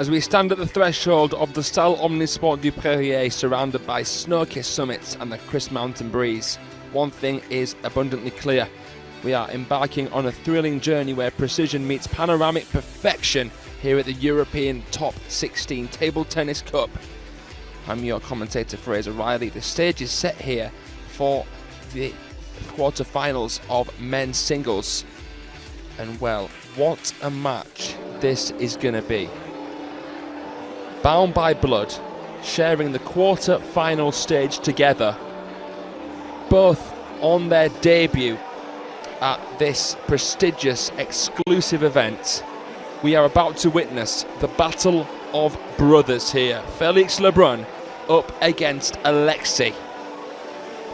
As we stand at the threshold of the Salle Omnisport du Prairie, surrounded by snow-kissed summits and the crisp mountain breeze, one thing is abundantly clear. We are embarking on a thrilling journey where precision meets panoramic perfection here at the European Top 16 Table Tennis Cup. I'm your commentator, Fraser Riley. The stage is set here for the quarter-finals of men's singles. And well, what a match this is going to be. Bound by blood, sharing the quarter-final stage together, both on their debut at this prestigious exclusive event. We are about to witness the battle of brothers here. Felix Lebrun up against Alexis.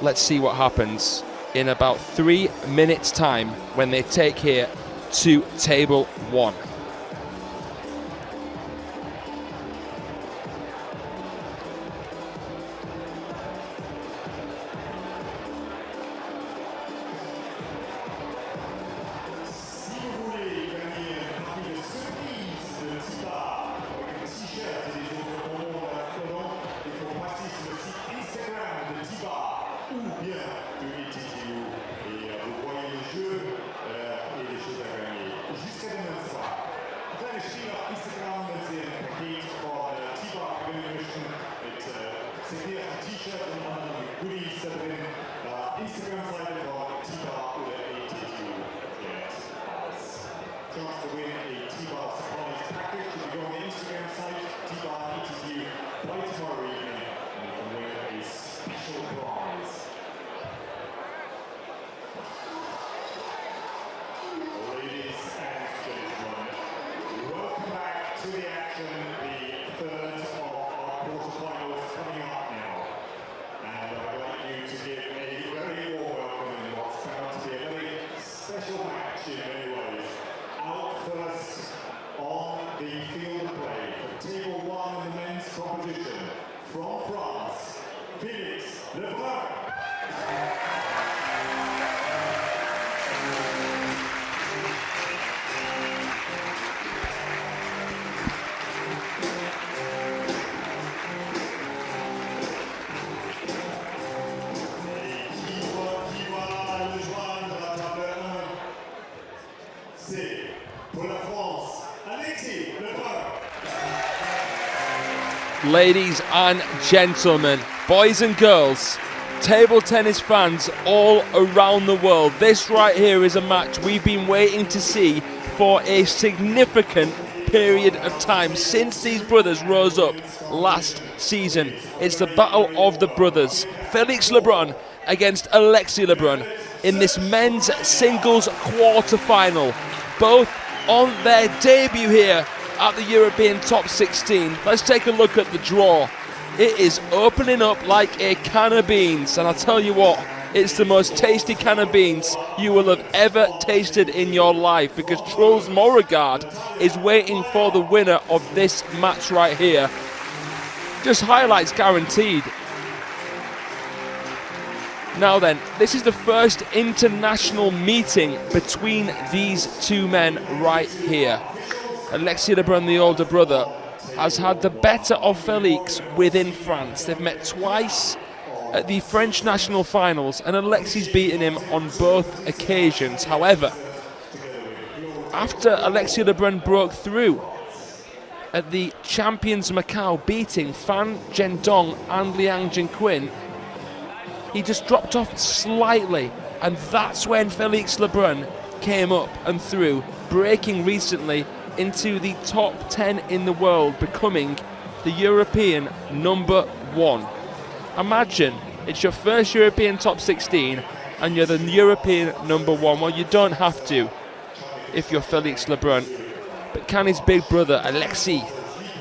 Let's see what happens in about 3 minutes' time when they take here to table 1. From France, Felix Lebrun. C'est pour la France, Alexis Lebrun. Ladies and gentlemen, boys and girls, table tennis fans all around the world, this right here is a match we've been waiting to see for a significant period of time since these brothers rose up last season. It's the battle of the brothers, Felix Lebrun against Alexis Lebrun in this men's singles quarter-final, both on their debut here at the European Top 16. Let's take a look at the draw. It is opening up like a can of beans, and I'll tell you what, it's the most tasty can of beans you will have ever tasted in your life, because Truls Morregard is waiting for the winner of this match right here. Just highlights guaranteed. Now then, this is the first international meeting between these two men right here. Alexis Lebrun, the older brother, has had the better of Felix within France. They've met twice at the French national finals, and Alexis beaten him on both occasions. However, after Alexis Lebrun broke through at the Champions Macau, beating Fan Zhendong and Liang Jinquin, he just dropped off slightly, and that's when Felix Lebrun came up and through, breaking recently into the top 10 in the world, becoming the European #1. Imagine it's your first European top 16 and you're the European #1. Well, you don't have to if you're Felix Lebrun. But can his big brother Alexis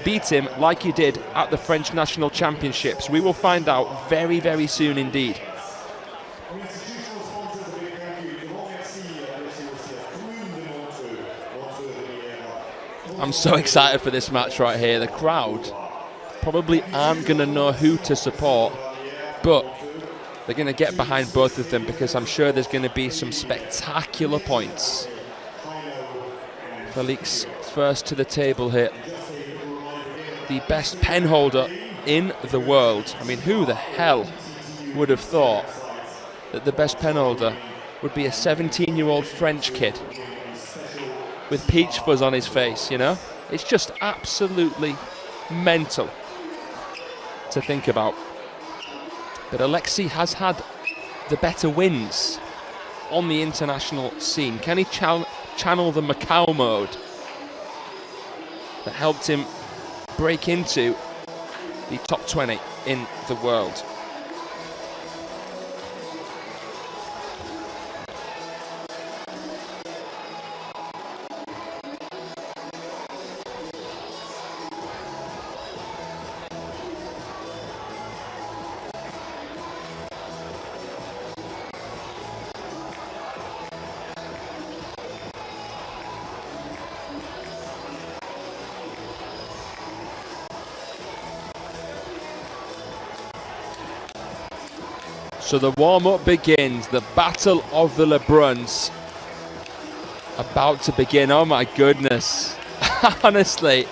beat him like he did at the French National Championships? We will find out very, very soon indeed. I'm so excited for this match right here. The crowd probably aren't going to know who to support, but they're going to get behind both of them, because I'm sure there's going to be some spectacular points. Felix first to the table here. the best pen holder in the world. I mean, who the hell would have thought that the best pen holder would be a 17-year-old French kid with peach fuzz on his face, you know? It's just absolutely mental to think about. But Alexis has had the better wins on the international scene. Can he channel the Macau mode that helped him break into the top 20 in the world? So the warm-up begins, the battle of the Lebruns about to begin. Oh my goodness. Honestly,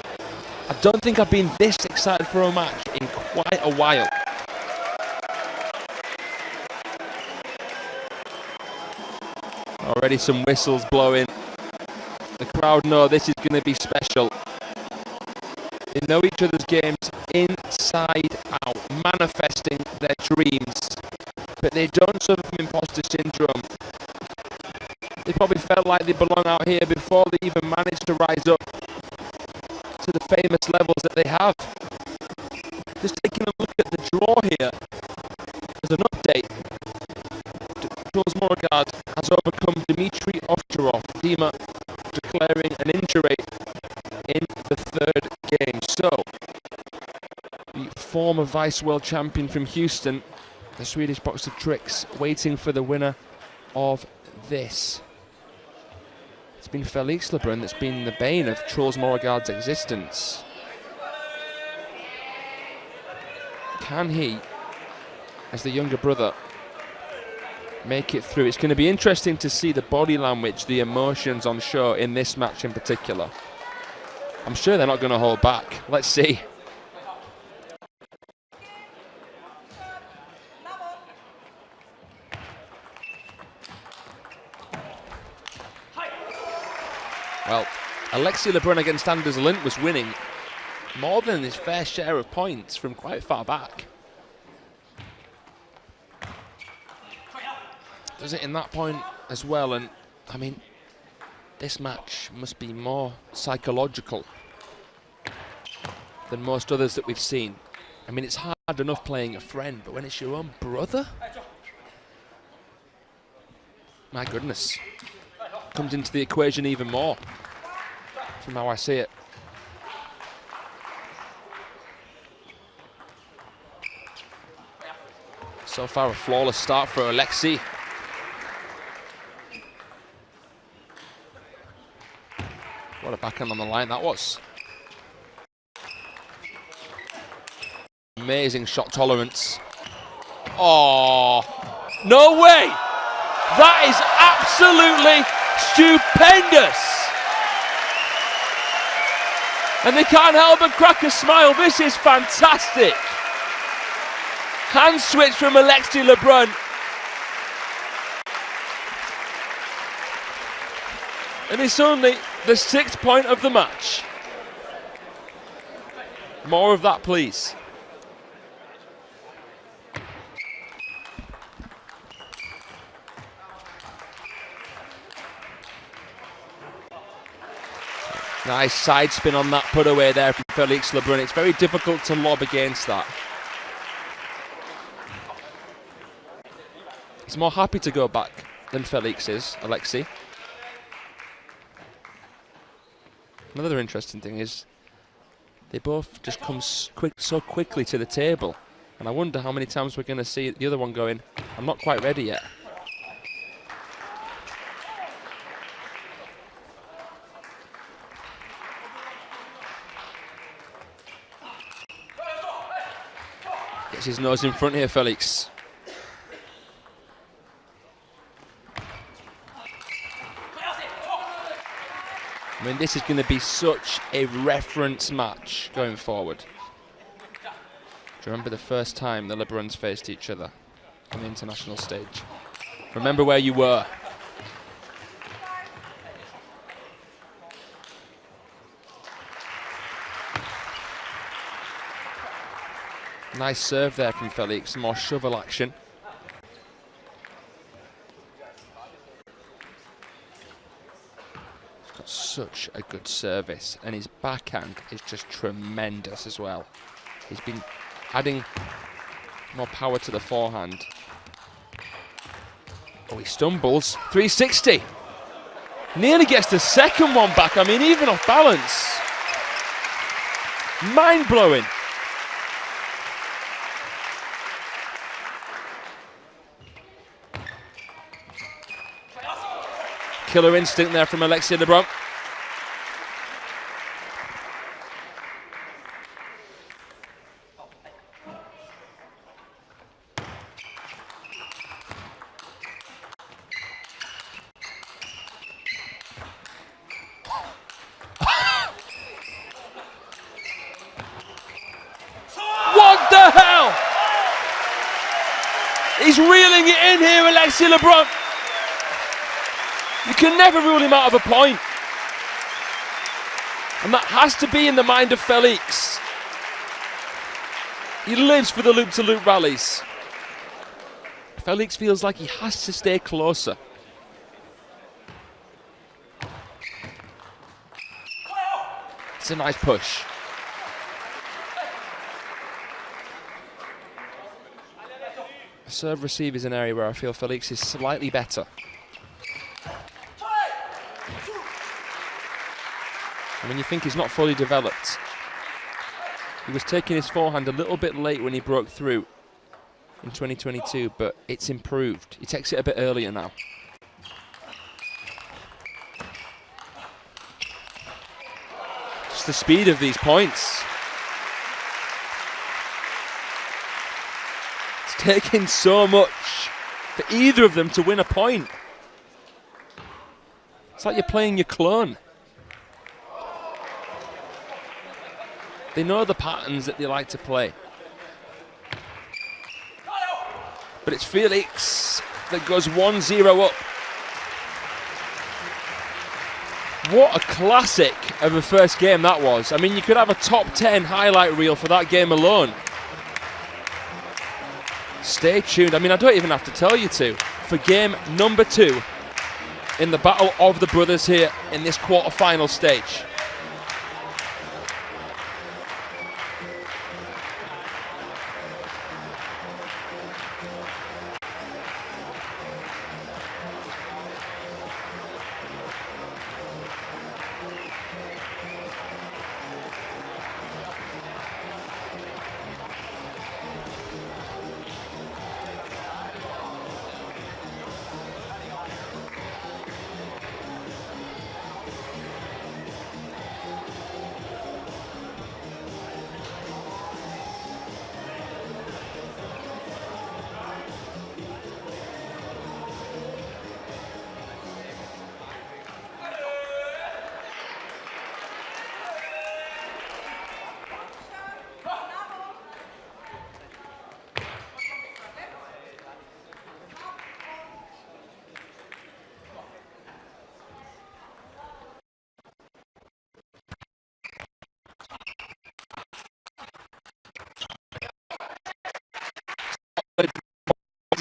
I don't think I've been this excited for a match in quite a while. Already some whistles blowing. The crowd know this is going to be special. They know each other's games inside out, manifesting their dreams. But they don't suffer from imposter syndrome. They probably felt like they belong out here before they even managed to rise up to the famous levels that they have. Just taking a look at the draw here as an update. Jules Morgard has overcome Dmitry Ovcharov, Dima declaring an injury in the third game. So, the former vice world champion from Houston, the Swedish boxer Tricks, waiting for the winner of this. It's been Felix Lebrun that's been the bane of Truls Morgard's existence. Can he, as the younger brother, make it through? It's going to be interesting to see the body language, the emotions on show in this match in particular. I'm sure they're not going to hold back. Let's see. Well, Alexis Lebrun against Anders Lind was winning more than his fair share of points from quite far back. Does it in that point as well, and I mean, this match must be more psychological than most others that we've seen. I mean, it's hard enough playing a friend, but when it's your own brother? My goodness. Comes into the equation even more, from how I see it. So far, a flawless start for Alexis. What a backhand on the line that was. Amazing shot tolerance. Oh, no way! That is absolutely stupendous! And they can't help but crack a smile. This is fantastic. Hand switch from Alexis Lebrun. And it's only the 6th point of the match. More of that, please. Nice side spin on that put away there from Felix Lebrun. It's very difficult to lob against that. He's more happy to go back than Felix is, Alexis. Another interesting thing is they both just come so quickly to the table. And I wonder how many times we're going to see the other one going, I'm not quite ready yet. Gets his nose in front here, Felix. I mean, this is going to be such a reference match going forward. Do you remember the first time the Lebruns faced each other on the international stage? Remember where you were. Nice serve there from Felix, more shovel action. He's got such a good service, and his backhand is just tremendous as well. He's been adding more power to the forehand. Oh, he stumbles. 360. Nearly gets the second one back. I mean, even off balance. Mind-blowing. Killer instinct there from Alexis Lebrun. What the hell? He's reeling it in here, Alexis Lebrun. You can never rule him out of a point. And that has to be in the mind of Felix. He lives for the loop-to-loop rallies. Felix feels like he has to stay closer. It's a nice push. Serve receive is an area where I feel Felix is slightly better. And when you think he's not fully developed, he was taking his forehand a little bit late when he broke through in 2022, but it's improved. He takes it a bit earlier now. Just the speed of these points. It's taking so much for either of them to win a point. It's like you're playing your clone. They know the patterns that they like to play. But it's Felix that goes 1-0 up. What a classic of a first game that was. I mean, you could have a top 10 highlight reel for that game alone. Stay tuned. I mean, I don't even have to tell you to. For game number 2 in the battle of the brothers here in this quarter-final stage.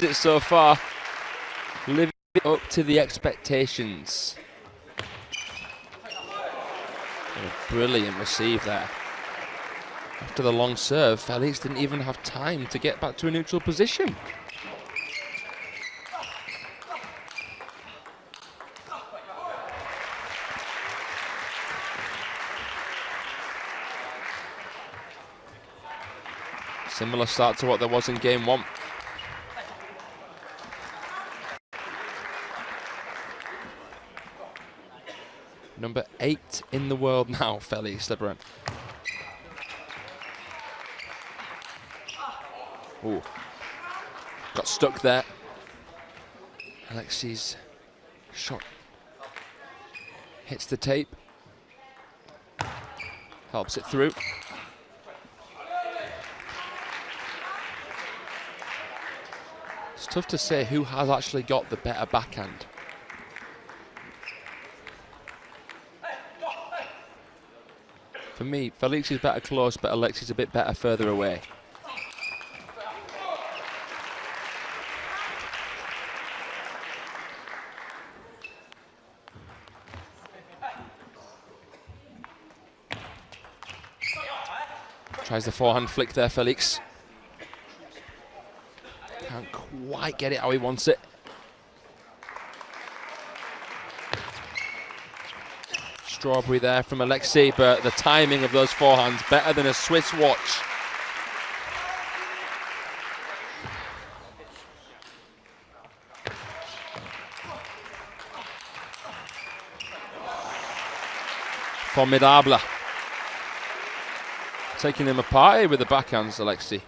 It so far, living up to the expectations. A brilliant receive there. After the long serve, Felix didn't even have time to get back to a neutral position. Similar start to what there was in game 1. Number 8 in the world now, Felix Lebrun. Ooh. Got stuck there. Alexis' shot hits the tape. Helps it through. It's tough to say who has actually got the better backhand. For me, Felix is better close, but Alexis a bit better further away. Tries the forehand flick there, Felix. Can't quite get it how he wants it. Strawberry there from Alexis, but the timing of those forehands better than a Swiss watch. Formidable. Taking him apart here with the backhands, Alexis.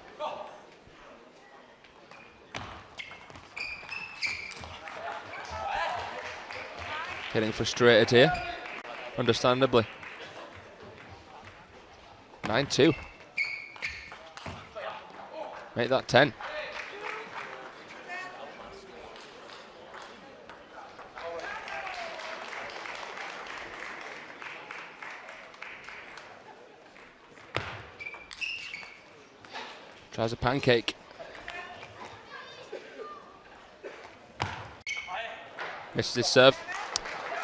Getting frustrated here, understandably. 9-2. Make that 10. Tries a pancake. Misses his serve.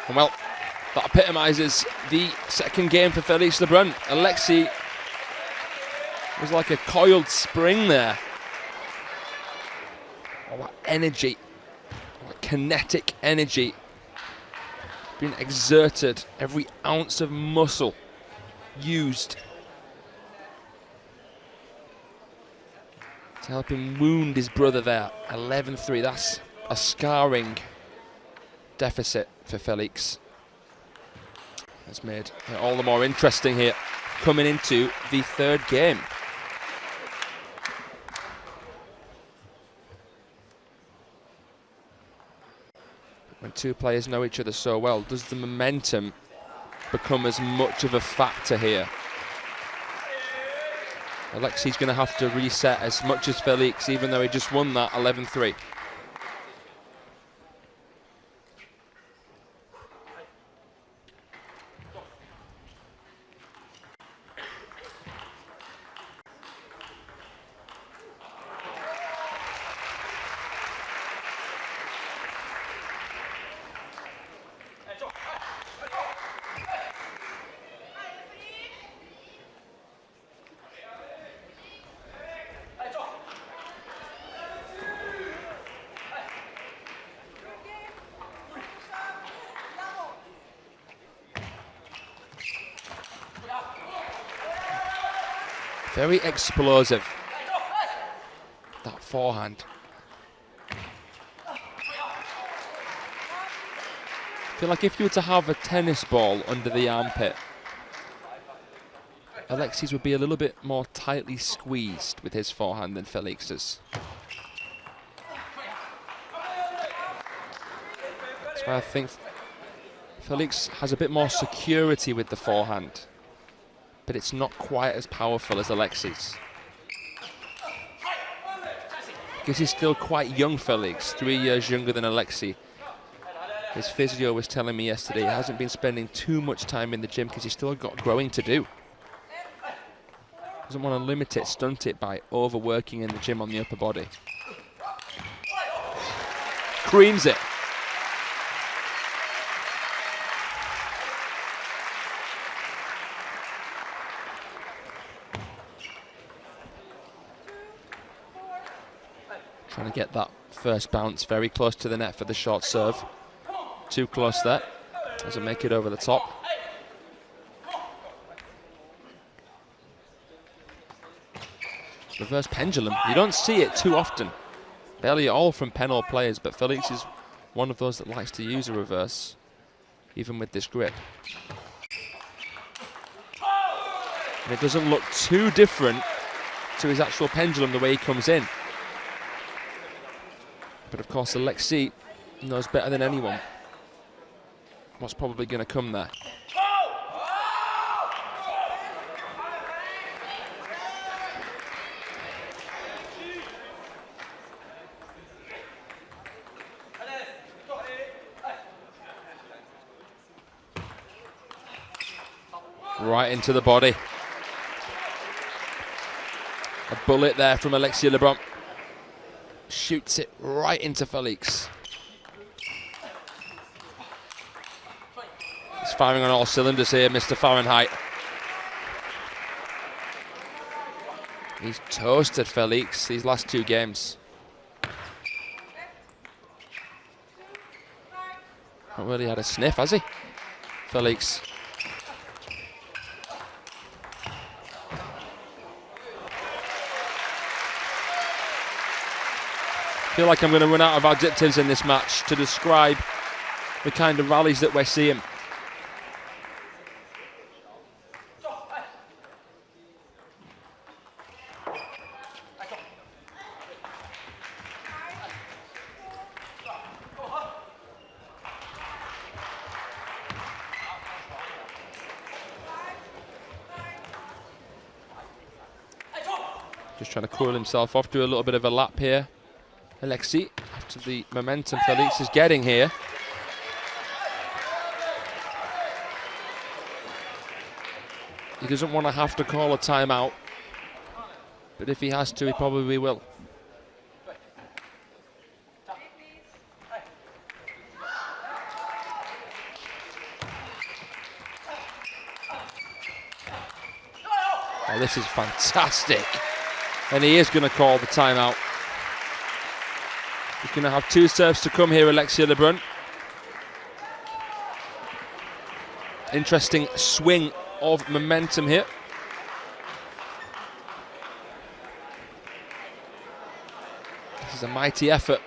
And well, that epitomises the second game for Felix Lebrun. Alexis was like a coiled spring there. All that energy, all that kinetic energy being exerted, every ounce of muscle used to help him wound his brother there. 11-3, that's a scarring deficit for Felix. That's made it all the more interesting here, coming into the third game. When two players know each other so well, does the momentum become as much of a factor here? Alexis going to have to reset as much as Felix, even though he just won that 11-3. Very explosive, that forehand. I feel like if you were to have a tennis ball under the armpit, Alexis would be a little bit more tightly squeezed with his forehand than Felix's. That's why I think Felix has a bit more security with the forehand, but it's not quite as powerful as Alexis. Because he's still quite young, Felix, 3 years younger than Alexis. His physio was telling me yesterday he hasn't been spending too much time in the gym because he's still got growing to do. Doesn't want to limit it, stunt it by overworking in the gym on the upper body. Creams it. Trying to get that first bounce very close to the net for the short serve. Too close there. Doesn't make it over the top. Reverse pendulum. You don't see it too often. Barely at all from Penall players, but Felix is one of those that likes to use a reverse, even with this grip. And it doesn't look too different to his actual pendulum the way he comes in. But of course, Alexis knows better than anyone what's probably going to come there. Right into the body. A bullet there from Alexis Lebrun. Shoots it right into Felix. He's firing on all cylinders here, Mr. Fahrenheit. He's toasted Felix these last 2 games. Not really had a sniff, has he? Felix. I feel like I'm going to run out of adjectives in this match to describe the kind of rallies that we're seeing. Just trying to cool himself off, do a little bit of a lap here. Alexis, after the momentum Felix is getting here. He doesn't want to have to call a timeout, but if he has to, he probably will. Oh, this is fantastic. And he is going to call the timeout. He's going to have 2 serves to come here, Alexis Lebrun. Interesting swing of momentum here. This is a mighty effort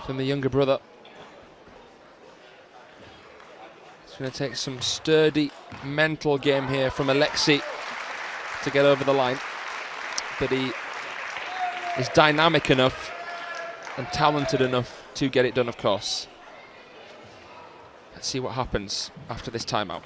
from the younger brother. It's going to take some sturdy mental game here from Alexis to get over the line. But he is dynamic enough and talented enough to get it done, of course. Let's see what happens after this timeout.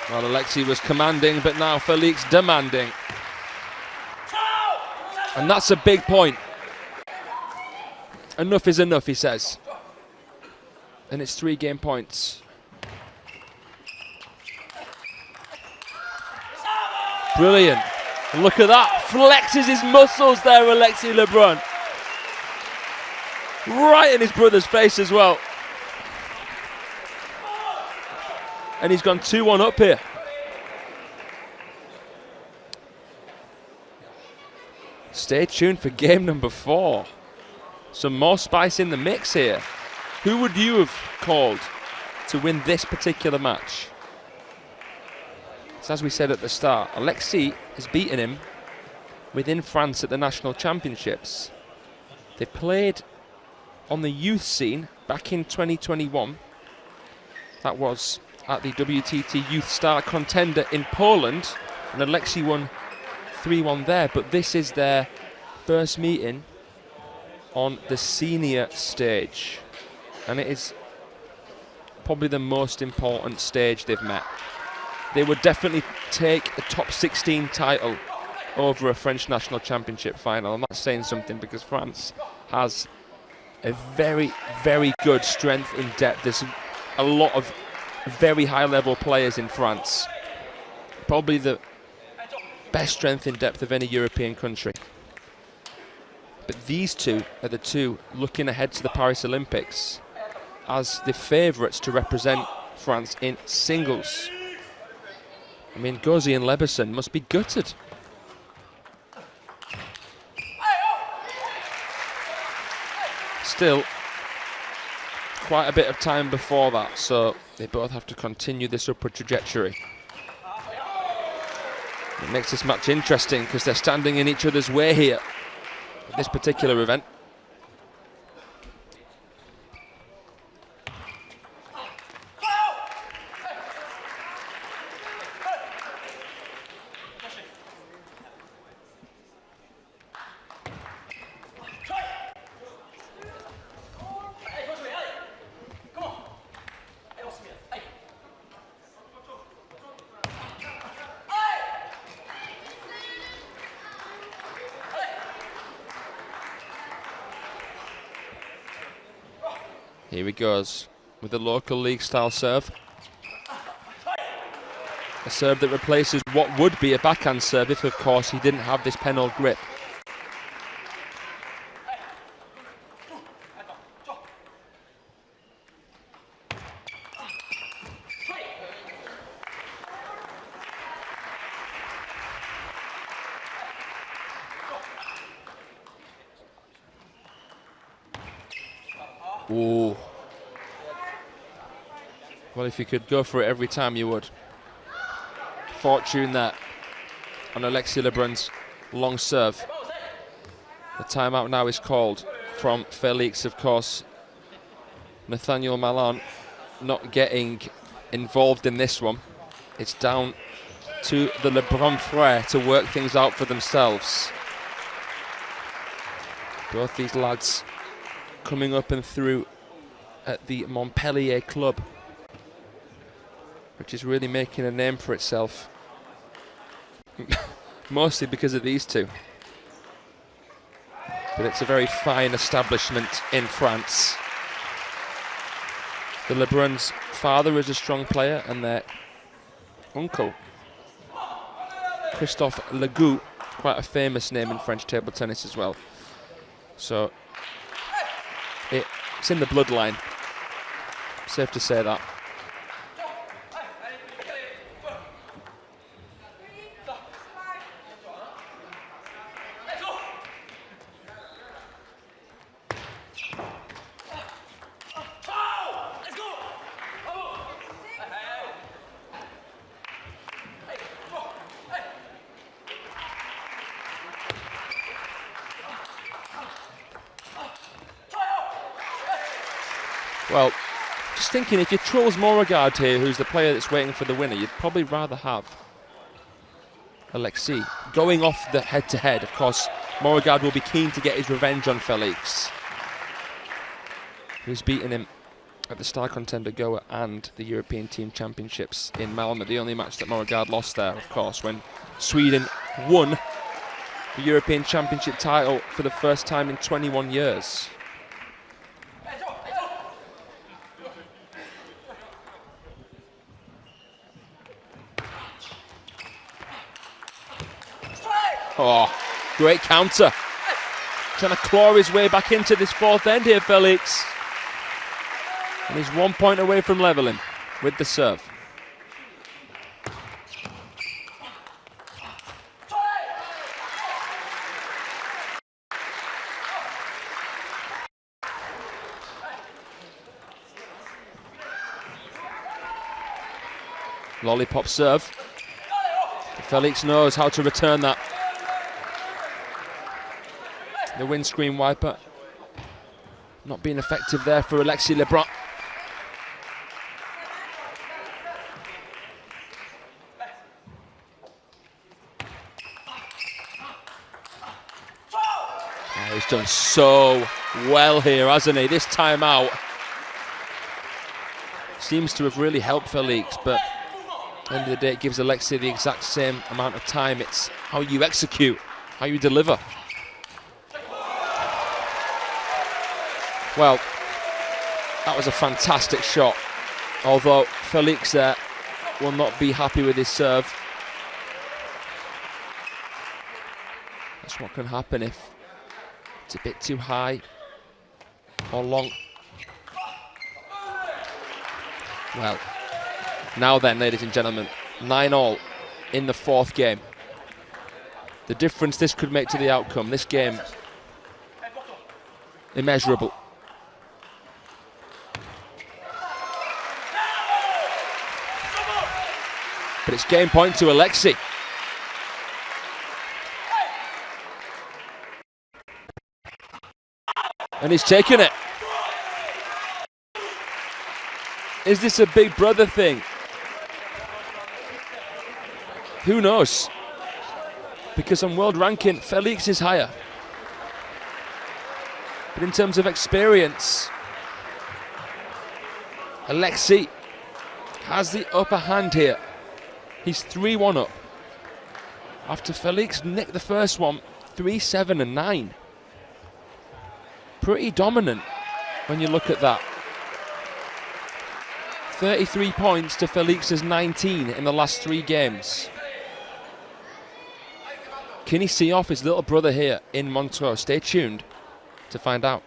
Well, Alexis was commanding, but now Felix demanding. And that's a big point. Enough is enough, he says. And it's 3 game points. Brilliant. Look at that. Flexes his muscles there, Alexis Lebrun. Right in his brother's face as well. And he's gone 2-1 up here. Stay tuned for game number 4. Some more spice in the mix here. Who would you have called to win this particular match? So as we said at the start, Alexis has beaten him within France at the National Championships. They played on the youth scene back in 2021. That was at the WTT Youth Star Contender in Poland, and Alexis won 3-1 there, but this is their first meeting on the senior stage, and it is probably the most important stage they've met. They would definitely take a top 16 title over a French National Championship final, and that's saying something because France has a very, very good strength in depth. There's a lot of very high-level players in France. Probably the best strength in depth of any European country. But these two are the two looking ahead to the Paris Olympics as the favourites to represent France in singles. I mean, Gauzy and Leberson must be gutted. Still, quite a bit of time before that, so they both have to continue this upward trajectory. It makes this match interesting because they're standing in each other's way here at this particular event. Here he goes with the local league style serve. A serve that replaces what would be a backhand serve if, of course, he didn't have this penal grip. Ooh. Well, if you could go for it every time, you would. Fortune there on Alexis Lebrun's long serve. The timeout now is called from Felix, of course. Nathaniel Malon not getting involved in this one. It's down to the Lebrun frère to work things out for themselves. Both these lads coming up and through at the Montpellier club, which is really making a name for itself. Mostly because of these two. But it's a very fine establishment in France. The Lebrun's father is a strong player, and their uncle, Christophe Legout, quite a famous name in French table tennis as well. So it's in the bloodline. Safe to say that. Well, just thinking, if you chose Beauregard here, who's the player that's waiting for the winner, you'd probably rather have Alexis. Going off the head-to-head, of course, Beauregard will be keen to get his revenge on Felix, who's beaten him at the Star Contender Goa and the European Team Championships in Malmö. The only match that Beauregard lost there, of course, when Sweden won the European Championship title for the first time in 21 years. Oh, great counter. Trying to claw his way back into this fourth end here, Felix. And he's 1 point away from leveling with the serve. Lollipop serve. Felix knows how to return that. The windscreen wiper not being effective there for Alexis Lebrun. Oh, he's done so well here, hasn't he? This time out seems to have really helped Felix, but at the end of the day, it gives Alexis the exact same amount of time. It's how you execute, how you deliver. Well, that was a fantastic shot, although Felix there will not be happy with his serve. That's what can happen if it's a bit too high or long. Well, now then, ladies and gentlemen, 9-all in the fourth game. The difference this could make to the outcome, this game, immeasurable. But it's game point to Alexis. And he's taken it. Is this a big brother thing? Who knows? Because on world ranking, Felix is higher. But in terms of experience, Alexis has the upper hand here. He's 3-1 up. After Felix nicked the first one, 3-7 and 9. Pretty dominant when you look at that. 33 points to Felix's 19 in the last 3 games. Can he see off his little brother here in Montreux? Stay tuned to find out.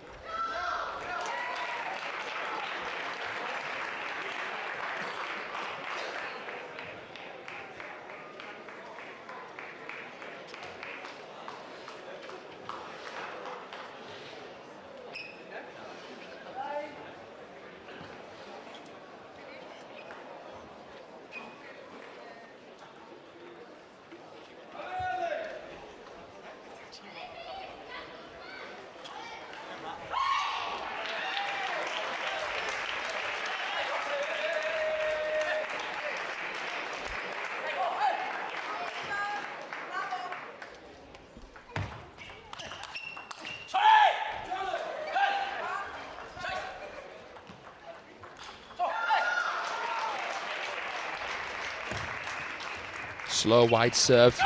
Slow wide serve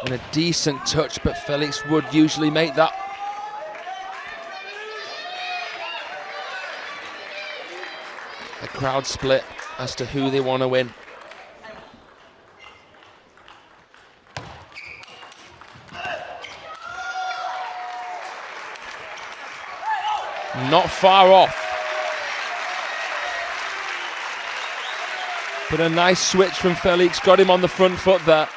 and a decent touch, but Felix would usually make that. A crowd split as to who they want to win. Not far off. But a nice switch from Felix, got him on the front foot there.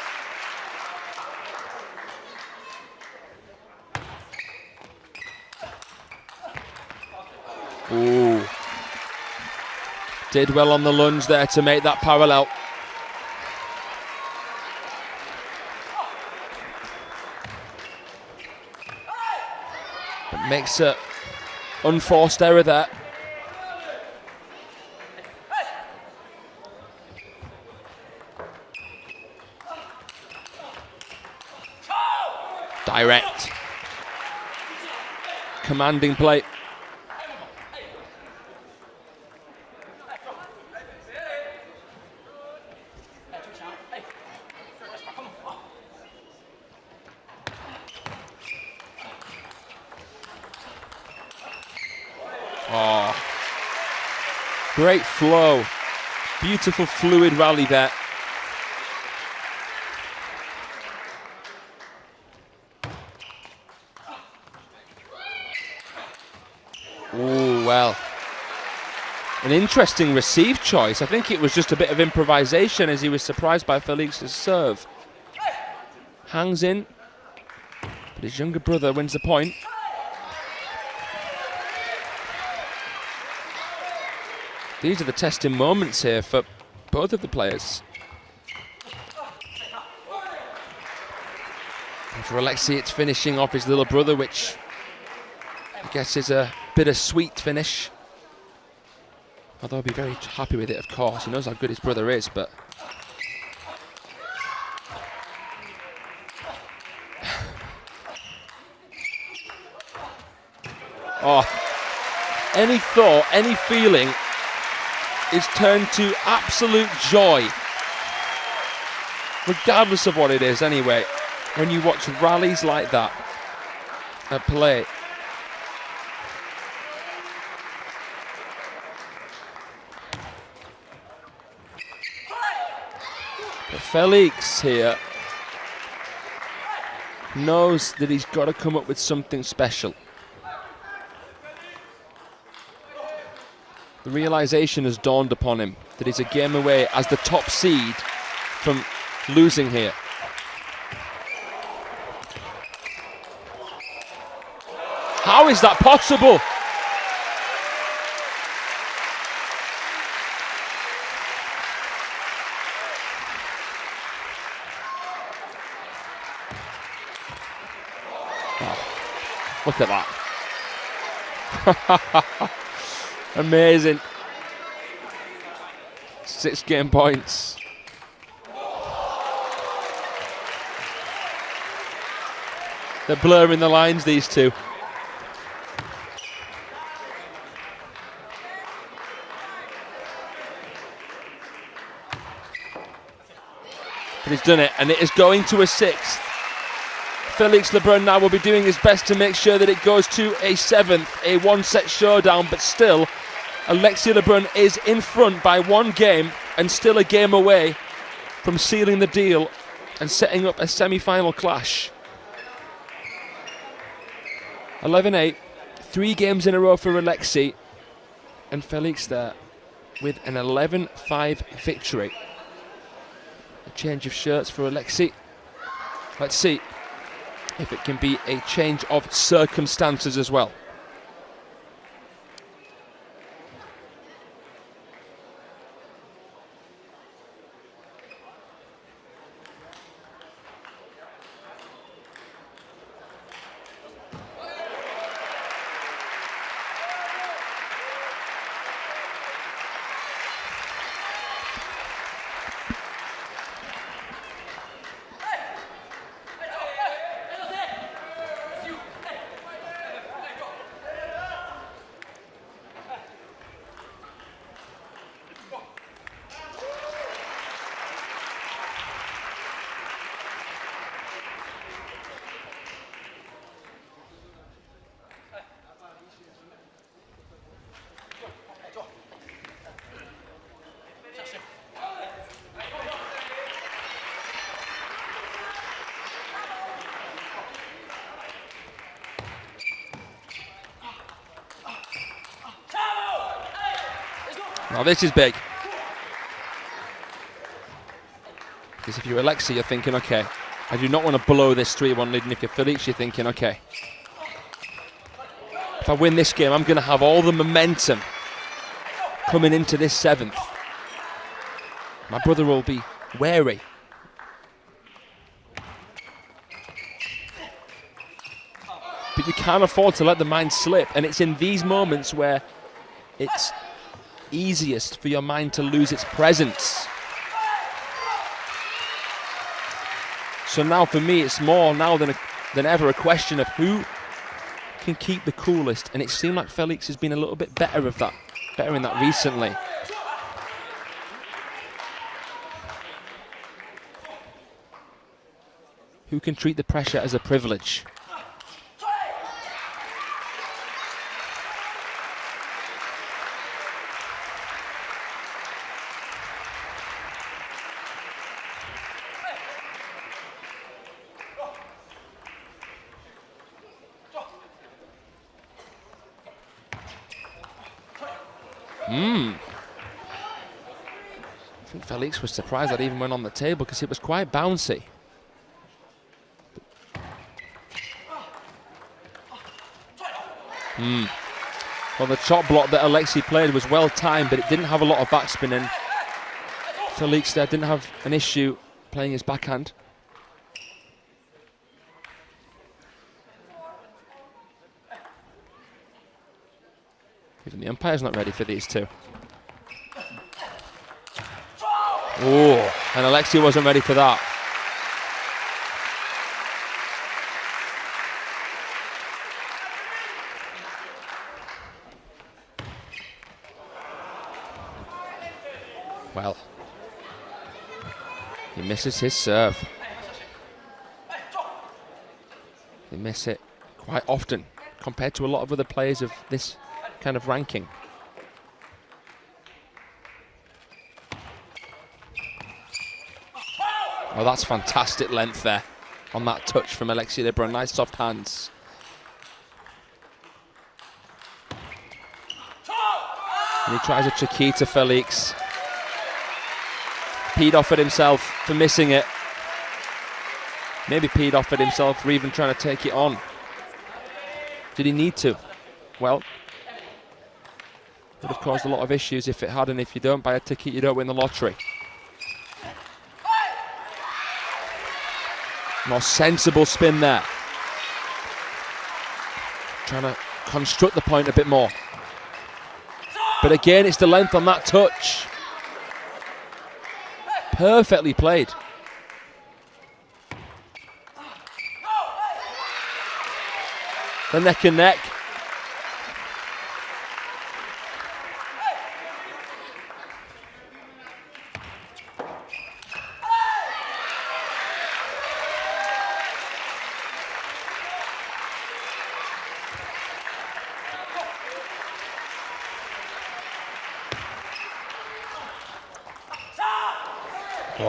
Ooh. Did well on the lunge there to make that parallel. But makes an unforced error there. Direct. Commanding play. Oh. Great flow. Beautiful fluid rally there. Ooh, well. An interesting receive choice. I think it was just a bit of improvisation as he was surprised by Felix's serve. Hangs in, but his younger brother wins the point. These are the testing moments here for both of the players. And for Alexis, it's finishing off his little brother, which I guess is a bittersweet finish. Although I'll be very happy with it, of course. He knows how good his brother is, but... oh, any thought, any feeling is turned to absolute joy. Regardless of what it is, anyway. When you watch rallies like that at play. But Felix here knows that he's got to come up with something special. The realization has dawned upon him that he's a game away as the top seed from losing here. How is that possible? Oh, look at that. Amazing. 6 game points. They're blurring the lines, these two. But he's done it, and it is going to a 6th. Felix Lebrun now will be doing his best to make sure that it goes to a 7th, a 1-set showdown, but still Alexis Lebrun is in front by 1 game and still a game away from sealing the deal and setting up a semi-final clash. 11-8, 3 games in a row for Alexis, and Felix there with an 11-5 victory. A change of shirts for Alexis. Let's see if it can be a change of circumstances as well. Now this is big. Because if you're Alexis, you're thinking, okay, I do not want to blow this 3-1 lead. And if you're Felix, you're thinking, okay, if I win this game, I'm going to have all the momentum coming into this 7th. My brother will be wary. But you can't afford to let the mind slip. And it's in these moments where it's easiest for your mind to lose its presence. So now for me, it's more now than ever a question of who can keep the coolest. And it seemed like Felix has been a little bit better in that recently. Who can treat the pressure as a privilege? I think Felix was surprised that even went on the table because it was quite bouncy. Well, the chop block that Alexis played was well timed, but it didn't have a lot of backspin, and Felix there didn't have an issue playing his backhand. Even the umpire's not ready for these two. Oh, and Alexis wasn't ready for that. Well, he misses his serve. They miss it quite often compared to a lot of other players of this kind of ranking. Oh, that's fantastic length there on that touch from Alexis Lebrun. Nice soft hands. And he tries a Chiquita Felix. Pete offered himself for missing it. Maybe Pete offered himself for even trying to take it on. Did he need to? Well, would have caused a lot of issues if it had, and if you don't buy a ticket, you don't win the lottery. More sensible spin there. Trying to construct the point a bit more. But again, it's the length on that touch. Perfectly played. The neck and neck.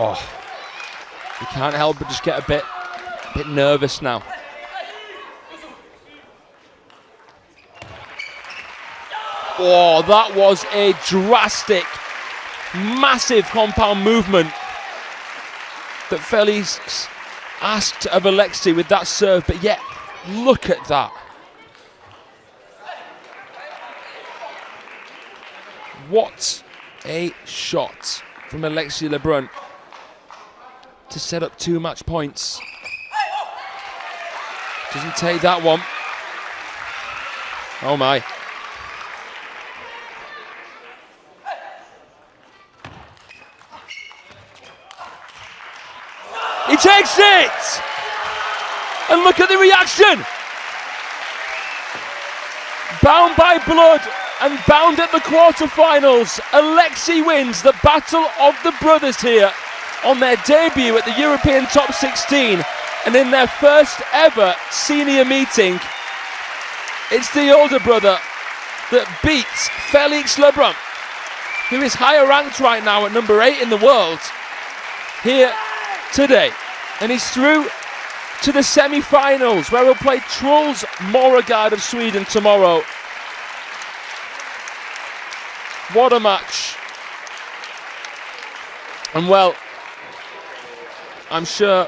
Oh, you can't help but just get a bit nervous now. Oh, that was a drastic, massive compound movement that Felix asked of Alexis with that serve, but yet, look at that. What a shot from Alexis Lebrun to set up 2 match points. Doesn't take that one. Oh my. He takes it! And look at the reaction! Bound by blood and bound at the quarterfinals, Alexis wins the Battle of the Brothers here on their debut at the European Top 16 and in their first ever senior meeting. It's the older brother that beats Felix Lebrun, who is higher ranked right now at number 8 in the world, here today. And he's through to the semi-finals, where he'll play Truls Morregard of Sweden tomorrow. What a match. And well, I'm sure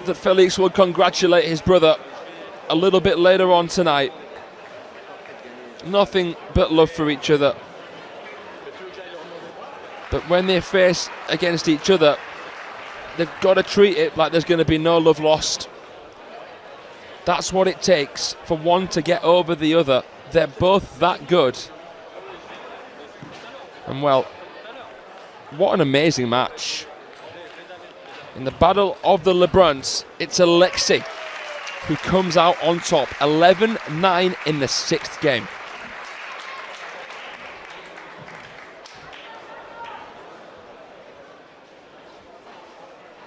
that Felix will congratulate his brother a little bit later on tonight. Nothing but love for each other. But when they face against each other, they've got to treat it like there's going to be no love lost. That's what it takes for one to get over the other. They're both that good. And well, what an amazing match. In the Battle of the Lebruns, it's Alexis who comes out on top. 11-9 in the 6th game.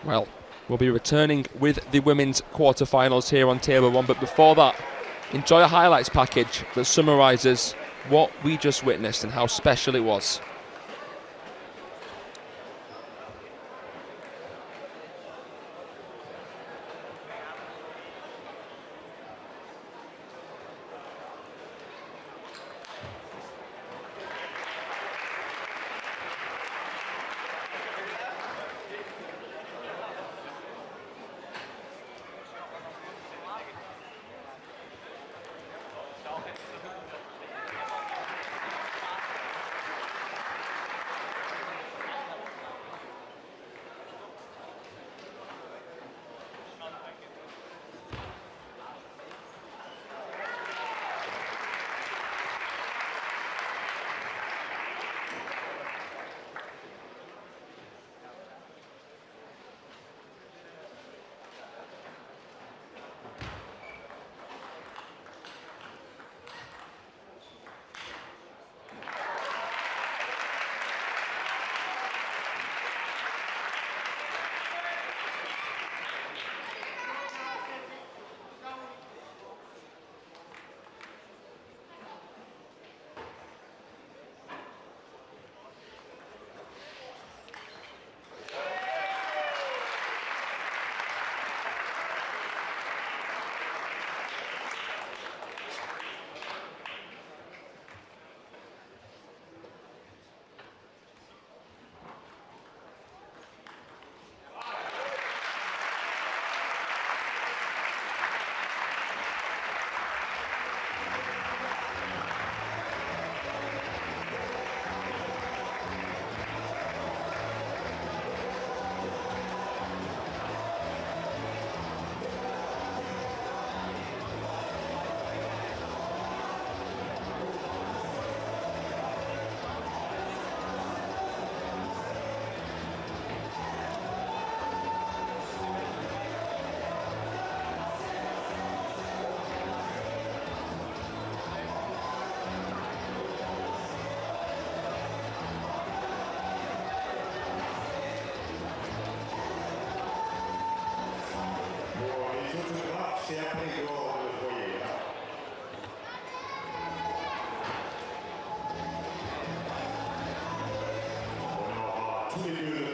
Well, we'll be returning with the women's quarterfinals here on Table 1, but before that, enjoy a highlights package that summarises what we just witnessed and how special it was. Tous les lieux